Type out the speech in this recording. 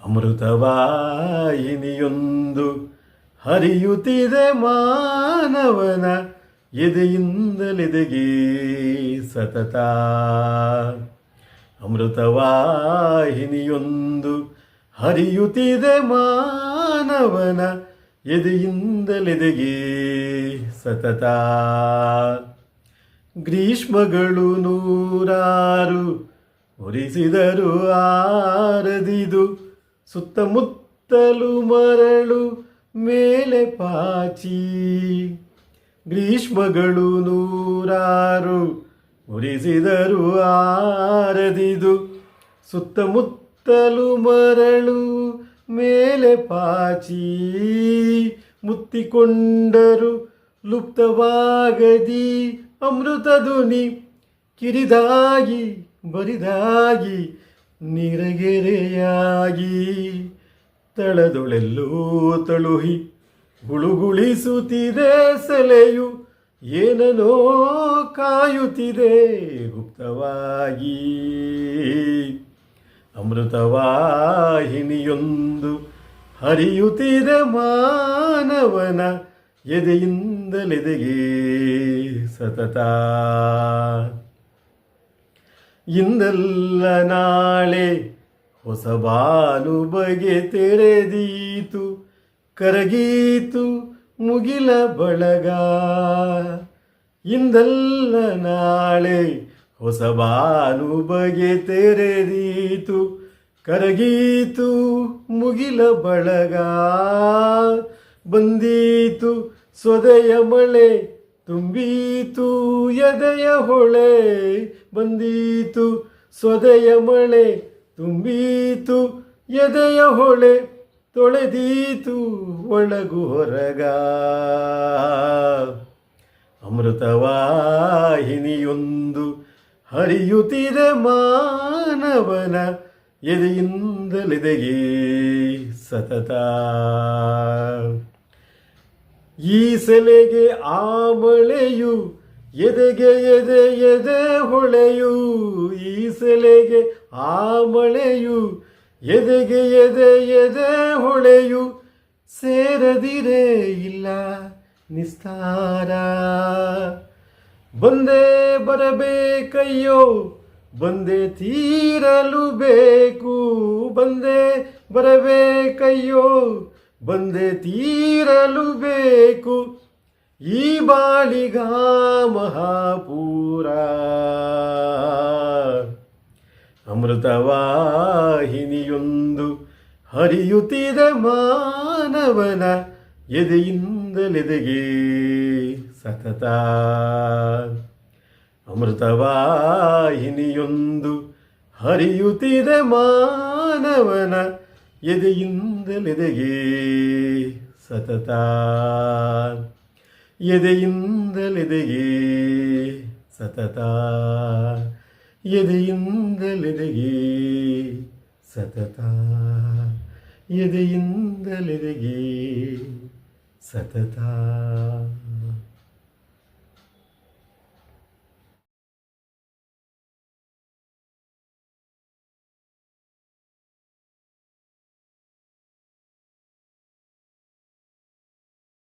ಅಮೃತವಾಹಿನಿಯೊಂದು ಹರಿಯುತ್ತಿದೆ ಮಾನವನ ಎದೆಯಿಂದಲೆದೆಗೆ ಸತತ. ಅಮೃತವಾಹಿನಿಯೊಂದು ಹರಿಯುತ್ತಿದೆ ಮಾನವನ ಎದೆಯಿಂದಲೆದೆಗೆ ಸತತ. ಗ್ರೀಷ್ಮಗಳು ನೂರಾರು ಉರಿಸಿದರು ಆರದಿದು, ಸುತ್ತಮುತ್ತಲು ಮರಳು ಮೇಲೆ ಪಾಚಿ. ಗ್ರೀಷ್ಮಗಳು ನೂರಾರು ಉರಿಸಿದರು ಆರದಿದು, ಸುತ್ತಮುತ್ತಲು ಮರಳು ಮೇಲೆ ಪಾಚಿ. ಮುತ್ತಿಕೊಂಡರು ಲುಪ್ತವಾಗದಿ ಅಮೃತ ಧ್ವನಿ, ಕಿರಿದಾಗಿ ಬರಿದಾಗಿ ನೀರಗೆರೆಯಾಗಿ. ತಳದೊಳೆಲ್ಲೋ ತಳುಹಿ ಗುಳುಗುಳಿಸುತ್ತಿದೆ ಸೆಲೆಯು, ಏನನೋ ಕಾಯುತ್ತಿದೆ ಗುಪ್ತವಾಗಿ. ಅಮೃತವಾಹಿನಿಯೊಂದು ಹರಿಯುತ್ತಿದೆ ಮಾನವನ ಎದೆಯಿಂದಲೆದೆಗೆ ಸತತ. ಇಂದಲ್ಲ ನಾಳೆ ಹೊಸಬಾನು ಬಗೆ ತೆರೆದೀತು, ಕರಗೀತು ಮುಗಿಲ ಬಳಗ. ಇಂದಲ್ಲ ನಾಳೆ ಹೊಸಬಾನು ಬಗೆ ತೆರೆದೀತು, ಕರಗೀತು ಮುಗಿಲ ಬಳಗ. ಬಂದೀತು ಸೊದೆಯ ಮಳೆ, ತುಂಬೀತು ಎದೆಯ ಹೊಳೆ. ಬಂದೀತು ಸೊದೆಯ ಮಳೆ, ತುಂಬೀತು ಎದೆಯ ಹೊಳೆ. ತೊಳೆದೀತು ಒಳಗು ಹೊರಗ. ಅಮೃತವಾಹಿನಿಯೊಂದು ಹರಿಯುತ್ತಿದೆ ಮಾನವನ ಎದೆಯಿಂದಲೆದೆಗೆ ಸತತ. ಈ ಸೆಲೆಗೆ ಆ ಮಳೆಯು, ಎದೆಗೆ ಎದೆ ಎದೆ ಹೊಳೆಯು. ಈ ಸೆಲೆಗೆ ಆ ಮಳೆಯು, ಎದೆಗೆ ಎದೆ ಎದೆ ಹೊಳೆಯು. ಸೇರದಿರೇ ಇಲ್ಲ ನಿಸ್ತಾರ. ಬಂದೇ ಬರಬೇಕಯ್ಯೋ, ಬಂದೇ ತೀರಲು ಬೇಕು. ಬಂದೇ ಬರಬೇಕಯ್ಯೋ, ಬಂದೇ ತೀರಲು ಬೇಕು. ಈ ಬಾಳಿಗ ಮಹಾಪೂರ. ಅಮೃತವಾಹಿನಿಯೊಂದು ಹರಿಯುತ್ತಿದೆ ಮಾನವನ ಎದೆಯಿಂದಲೆದೆಗೆ ಸತತ. ಅಮೃತವಾಹಿನಿಯೊಂದು ಹರಿಯುತ್ತಿದೆ ಮಾನವನ ಎದೆಯಿಂದಲೆದೆಗೆ ಸತತ. ಎದೆಯಿಂದಲೆದೆಗೆ ಸತತ. ಎದೆಯಿಂದಲೆದೆಗೆ ಸತತ. ಎದೆಯಿಂದಲೆದೆಗೆ ಸತತ.